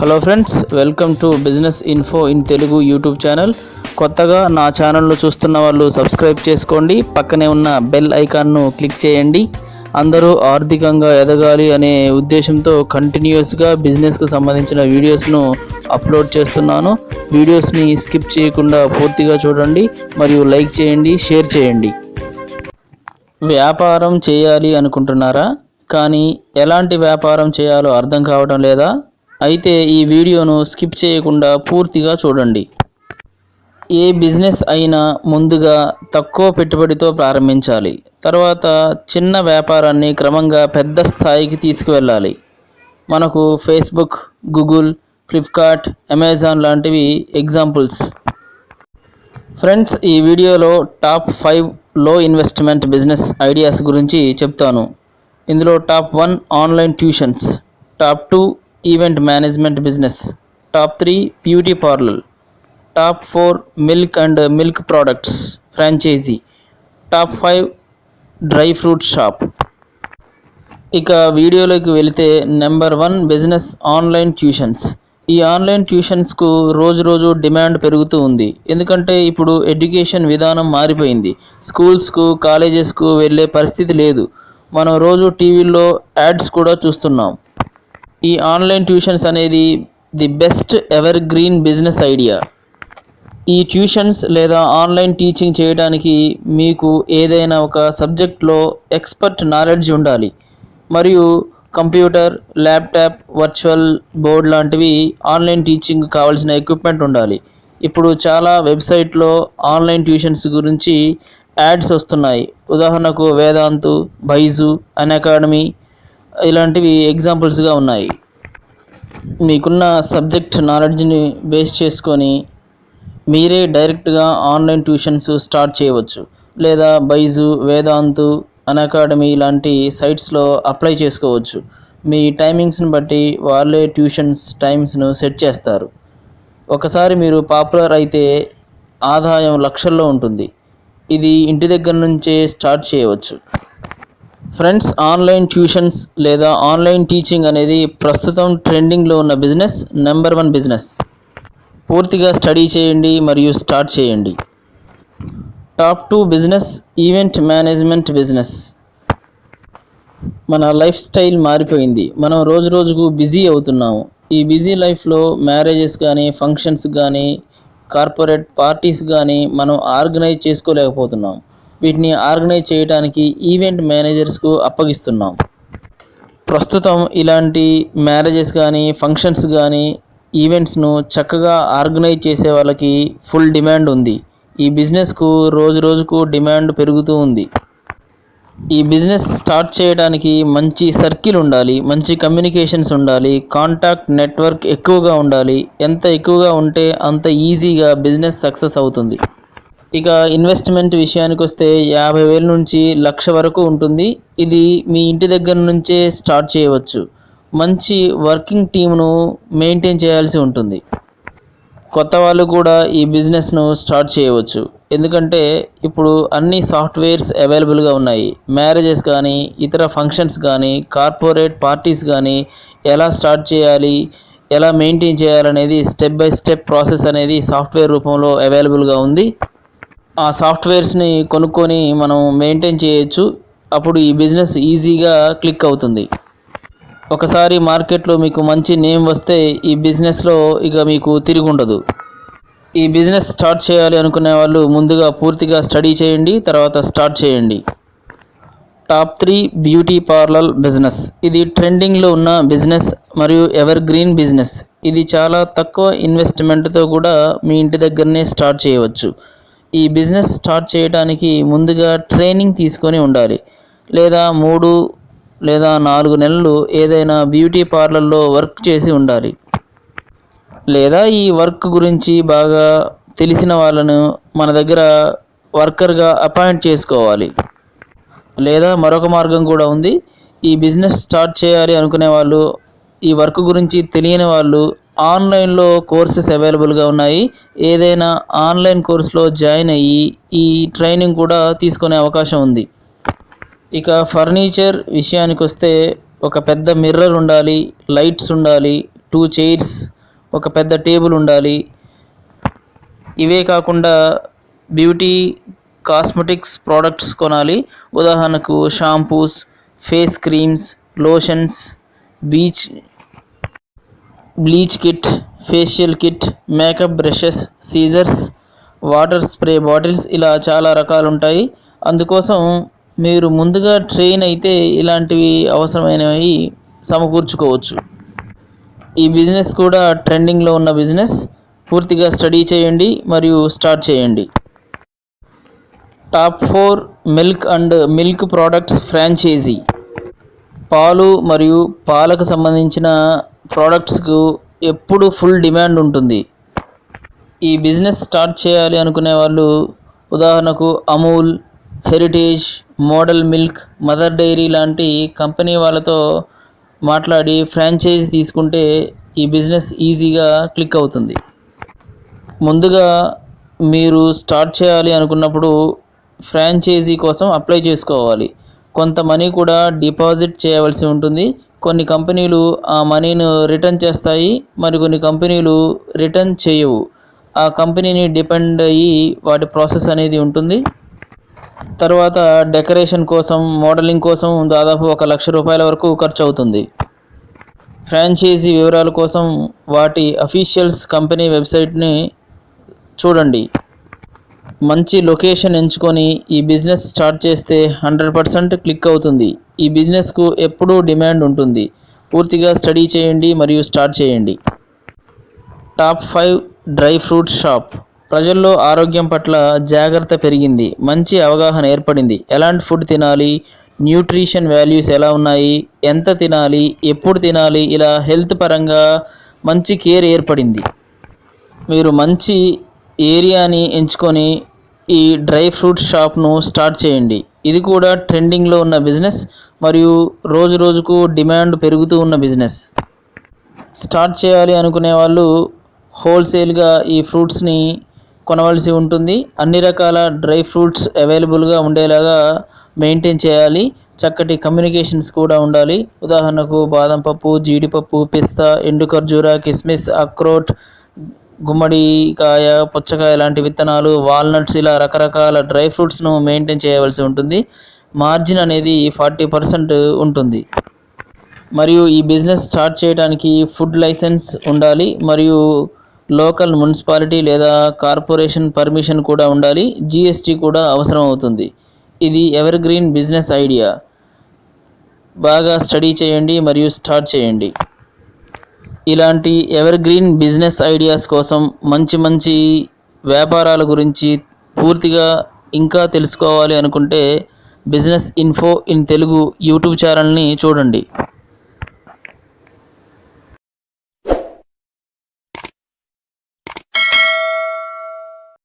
Hello friends, welcome to business info in Telugu YouTube channel. కొత్తగా నా ఛానల్ను చూస్తున్న వాళ్ళు సబ్స్క్రైబ్ చేసుకోండి. పక్కనే ఉన్న బెల్ ఐకాన్ను క్లిక్ చేయండి. అందరూ ఆర్థికంగా ఎదగాలి అనే ఉద్దేశంతో కంటిన్యూస్గా బిజినెస్కు సంబంధించిన వీడియోస్ను అప్లోడ్ చేస్తున్నాను. వీడియోస్ని స్కిప్ చేయకుండా పూర్తిగా చూడండి మరియు లైక్ చేయండి, షేర్ చేయండి. వ్యాపారం చేయాలి అనుకుంటున్నారా? కానీ ఎలాంటి వ్యాపారం చేయాలో అర్థం కావడం లేదా? అయితే ఈ వీడియోను స్కిప్ చేయకుండా పూర్తిగా చూడండి. ఏ బిజినెస్ అయినా ముందుగా తక్కువ పెట్టుబడితో ప్రారంభించాలి. తర్వాత చిన్న వ్యాపారాన్ని క్రమంగా పెద్ద స్థాయికి తీసుకువెళ్ళాలి. మనకు ఫేస్బుక్, గూగుల్, ఫ్లిప్కార్ట్, అమెజాన్ లాంటివి ఎగ్జాంపుల్స్. ఫ్రెండ్స్, ఈ వీడియోలో టాప్ 5 లో ఇన్వెస్ట్మెంట్ బిజినెస్ ఐడియాస్ గురించి చెప్తాను. ఇందులో top 1 online tuitions, top 2 event management business, top 3 beauty parlour, top 4 milk and milk products franchise, top 5 dry fruit shop. ఇక వీడియోలోకి వెళితే నెంబర్ 1 బిజినెస్ ఆన్లైన్ ట్యూషన్స్. ఈ ఆన్లైన్ ట్యూషన్స్కు రోజు డిమాండ్ పెరుగుతూ ఉంది. ఎందుకంటే ఇప్పుడు ఎడ్యుకేషన్ విధానం మారిపోయింది. స్కూల్స్కు, కాలేజెస్కు వెళ్ళే పరిస్థితి లేదు. మనం రోజు టీవీల్లో యాడ్స్ కూడా చూస్తున్నాం. ఈ ఆన్లైన్ ట్యూషన్స్ అనేది the best ever green business idea. ఈ ట్యూషన్స్ లేదా ఆన్లైన్ టీచింగ్ చేయడానికి మీకు ఏదైనా ఒక సబ్జెక్ట్లో ఎక్స్పర్ట్ నాలెడ్జ్ ఉండాలి మరియు కంప్యూటర్, ల్యాప్టాప్, వర్చువల్ బోర్డ్ లాంటివి ఆన్లైన్ టీచింగ్ కావాల్సిన ఎక్విప్మెంట్ ఉండాలి. ఇప్పుడు చాలా వెబ్సైట్లో ఆన్లైన్ ట్యూషన్స్ గురించి యాడ్స్ వస్తున్నాయి. ఉదాహరణకు వేదాంతు, బైజు, అన్అకాడమీ ఇలాంటివి ఎగ్జాంపుల్స్గా ఉన్నాయి. మీకున్న సబ్జెక్ట్ నాలెడ్జ్ని బేస్ చేసుకొని మీరే డైరెక్ట్గా ఆన్లైన్ ట్యూషన్స్ స్టార్ట్ చేయవచ్చు. లేదా బైజు, వేదాంతు, అన్అకాడమీ లాంటి సైట్స్లో అప్లై చేసుకోవచ్చు. మీ టైమింగ్స్ని బట్టి వాళ్ళే ట్యూషన్స్ టైమ్స్ను సెట్ చేస్తారు. ఒకసారి మీరు పాపులర్ అయితే ఆదాయం లక్షల్లో ఉంటుంది. ఇది ఇంటి దగ్గర నుంచే స్టార్ట్ చేయవచ్చు. ఫ్రెండ్స్, ఆన్లైన్ ట్యూషన్స్ లేదా ఆన్లైన్ టీచింగ్ అనేది ప్రస్తుతం ట్రెండింగ్లో ఉన్న బిజినెస్, నెంబర్ 1 బిజినెస్. పూర్తిగా స్టడీ చేయండి మరియు స్టార్ట్ చేయండి. Top 2 business event management business. మన లైఫ్ స్టైల్ మారిపోయింది. మనం రోజుకు బిజీ అవుతున్నాము. ఈ బిజీ లైఫ్లో మ్యారేజెస్ కానీ, ఫంక్షన్స్ కానీ, కార్పొరేట్ పార్టీస్ కానీ మనం ఆర్గనైజ్ చేసుకోలేకపోతున్నాం. వీటిని ఆర్గనైజ్ చేయడానికి ఈవెంట్ మేనేజర్స్కు అప్పగిస్తున్నాం. ప్రస్తుతం ఇలాంటి మ్యారేజెస్ కానీ, ఫంక్షన్స్ కానీ, ఈవెంట్స్ను చక్కగా ఆర్గనైజ్ చేసే వాళ్ళకి ఫుల్ డిమాండ్ ఉంది. ఈ బిజినెస్కు రోజుకు డిమాండ్ పెరుగుతూ ఉంది. ఈ బిజినెస్ స్టార్ట్ చేయడానికి మంచి సర్కిల్ ఉండాలి, మంచి కమ్యూనికేషన్స్ ఉండాలి, కాంటాక్ట్ నెట్వర్క్ ఎక్కువగా ఉండాలి. ఎంత ఎక్కువగా ఉంటే అంత ఈజీగా బిజినెస్ సక్సెస్ అవుతుంది. ఇక ఇన్వెస్ట్మెంట్ విషయానికి వస్తే 50,000 నుంచి 1,00,000 వరకు ఉంటుంది. ఇది మీ ఇంటి దగ్గర నుంచే స్టార్ట్ చేయవచ్చు. మంచి వర్కింగ్ టీమ్ను మెయింటైన్ చేయాల్సి ఉంటుంది. కొత్త వాళ్ళు కూడా ఈ బిజినెస్ను స్టార్ట్ చేయవచ్చు. ఎందుకంటే ఇప్పుడు అన్ని సాఫ్ట్వేర్స్ అవైలబుల్గా ఉన్నాయి. మ్యారేజెస్ కానీ, ఇతర ఫంక్షన్స్ కానీ, కార్పొరేట్ పార్టీస్ కానీ ఎలా స్టార్ట్ చేయాలి, ఎలా మెయింటైన్ చేయాలనేది స్టెప్ బై స్టెప్ ప్రాసెస్ అనేది సాఫ్ట్వేర్ రూపంలో అవైలబుల్గా ఉంది. ఆ సాఫ్ట్వేర్స్ని కొనుక్కొని మనం మెయింటైన్ చేయొచ్చు. అప్పుడు ఈ బిజినెస్ ఈజీగా క్లిక్ అవుతుంది. ఒకసారి మార్కెట్లో మీకు మంచి నేమ్ వస్తే ఈ బిజినెస్లో ఇక మీకు తిరిగి ఉండదు. ఈ బిజినెస్ స్టార్ట్ చేయాలి అనుకునే వాళ్ళు ముందుగా పూర్తిగా స్టడీ చేయండి, తర్వాత స్టార్ట్ చేయండి. Top 3 beauty parlour business. ఇది ట్రెండింగ్లో ఉన్న బిజినెస్ మరియు ఎవర్ గ్రీన్ బిజినెస్. ఇది చాలా తక్కువ ఇన్వెస్ట్మెంట్తో కూడా మీ ఇంటి దగ్గరనే స్టార్ట్ చేయవచ్చు. ఈ బిజినెస్ స్టార్ట్ చేయడానికి ముందుగా ట్రైనింగ్ తీసుకొని ఉండాలి. లేదా 3 లేదా 4 నెలలు ఏదైనా బ్యూటీ పార్లర్లో వర్క్ చేసి ఉండాలి. లేదా ఈ వర్క్ గురించి బాగా తెలిసిన వాళ్ళను మన దగ్గర వర్కర్గా అపాయింట్ చేసుకోవాలి. లేదా మరొక మార్గం కూడా ఉంది. ఈ బిజినెస్ స్టార్ట్ చేయాలి అనుకునే వాళ్ళు, ఈ వర్క్ గురించి తెలియని వాళ్ళు ఆన్లైన్లో కోర్సెస్ అవైలబుల్గా ఉన్నాయి. ఏదైనా ఆన్లైన్ కోర్సులో జాయిన్ అయ్యి ఈ ట్రైనింగ్ కూడా తీసుకునే అవకాశం ఉంది. ఇక ఫర్నిచర్ విషయానికి వస్తే ఒక పెద్ద మిర్రర్ ఉండాలి, లైట్స్ ఉండాలి, 2 చైర్స్, ఒక పెద్ద టేబుల్ ఉండాలి. ఇవే కాకుండా బ్యూటీ కాస్మెటిక్స్ ప్రోడక్ట్స్ కొనాలి. ఉదాహరణకు shampoos, face creams, lotions, bleach kit, facial kit, makeup brushes, scissors, water spray bottles, ఇలా చాలా రకాలు ఉంటాయి. అందుకోసం మీరు ముందుగా ట్రైన్ అయితే ఇలాంటివి అవసరమైనవి సమకూర్చుకోవచ్చు. ఈ బిజినెస్ కూడా ట్రెండింగ్లో ఉన్న బిజినెస్. పూర్తిగా స్టడీ చేయండి మరియు స్టార్ట్ చేయండి. Top 4 milk and milk products franchise. పాలు మరియు పాలకు సంబంధించిన ప్రోడక్ట్స్కు ఎప్పుడు ఫుల్ డిమాండ్ ఉంటుంది. ఈ బిజినెస్ స్టార్ట్ చేయాలి అనుకునే వాళ్ళు ఉదాహరణకు Amul, Heritage, Model milk, Mother Dairy లాంటి కంపెనీ వాళ్ళతో మాట్లాడి ఫ్రాంచైజీ తీసుకుంటే ఈ బిజినెస్ ఈజీగా క్లిక్ అవుతుంది. ముందుగా మీరు స్టార్ట్ చేయాలి అనుకున్నప్పుడు ఫ్రాంచైజీ కోసం అప్లై చేసుకోవాలి. కొంత మనీ కూడా డిపాజిట్ చేయవలసి ఉంటుంది. కొన్ని కంపెనీలు ఆ మనీని రిటర్న్ చేస్తాయి, మరికొన్ని కంపెనీలు రిటర్న్ చేయవు. ఆ కంపెనీని డిపెండ్ అయ్యి వాటి ప్రాసెస్ అనేది ఉంటుంది. తర్వాత డెకరేషన్ కోసం, మోడలింగ్ కోసం దాదాపు 1 లక్ష రూపాయల వరకు ఖర్చు అవుతుంది. ఫ్రాంచైజీ వివరాల కోసం వాటి అఫీషియల్స్ కంపెనీ వెబ్సైట్ని చూడండి. మంచి లొకేషన్ ఎంచుకొని ఈ బిజినెస్ స్టార్ట్ చేస్తే 100% క్లిక్ అవుతుంది. ఈ బిజినెస్కు ఎప్పుడూ డిమాండ్ ఉంటుంది. పూర్తిగా స్టడీ చేయండి మరియు స్టార్ట్ చేయండి. Top 5 dry fruit shop. ప్రజల్లో ఆరోగ్యం పట్ల జాగ్రత్త పెరిగింది, మంచి అవగాహన ఏర్పడింది. ఎలాంటి ఫుడ్ తినాలి, న్యూట్రిషన్ వాల్యూస్ ఎలా ఉన్నాయి, ఎంత తినాలి, ఎప్పుడు తినాలి, ఇలా హెల్త్ పరంగా మంచి కేర్ ఏర్పడింది. మీరు మంచి ఏరియాని ఎంచుకొని ఈ డ్రై ఫ్రూట్ షాప్ను స్టార్ట్ చేయండి. ఇది కూడా ట్రెండింగ్లో ఉన్న బిజినెస్ మరియు రోజు రోజుకు డిమాండ్ పెరుగుతూ ఉన్న బిజినెస్. స్టార్ట్ చేయాలి అనుకునే వాళ్ళు హోల్సేల్గా ఈ ఫ్రూట్స్ని కొనవలసి ఉంటుంది. అన్ని రకాల డ్రై ఫ్రూట్స్ అవైలబుల్గా ఉండేలాగా మెయింటైన్ చేయాలి. చక్కటి కమ్యూనికేషన్స్ కూడా ఉండాలి. ఉదాహరణకు బాదం పప్పు, జీడిపప్పు, పిస్తా, ఎండు ఖర్జూర, కిస్మిస్, అక్రోట్, గుమ్మడికాయ, పుచ్చకాయ లాంటి విత్తనాలు, వాల్నట్స్, ఇలా రకరకాల డ్రై ఫ్రూట్స్ను మెయింటైన్ చేయవలసి ఉంటుంది. మార్జిన్ అనేది 40% ఉంటుంది. మరియు ఈ బిజినెస్ స్టార్ట్ చేయడానికి ఫుడ్ లైసెన్స్ ఉండాలి మరియు లోకల్ మున్సిపాలిటీ లేదా కార్పొరేషన్ పర్మిషన్ కూడా ఉండాలి. GST కూడా అవసరం అవుతుంది. ఇది ఎవర్ గ్రీన్ బిజినెస్ ఐడియా. బాగా స్టడీ చేయండి మరియు స్టార్ట్ చేయండి. ఇలాంటి ఎవర్ గ్రీన్ బిజినెస్ ఐడియాస్ కోసం మంచి వ్యాపారాల గురించి పూర్తిగా ఇంకా తెలుసుకోవాలి అనుకుంటే business info in Telugu YouTube ఛానల్ని చూడండి.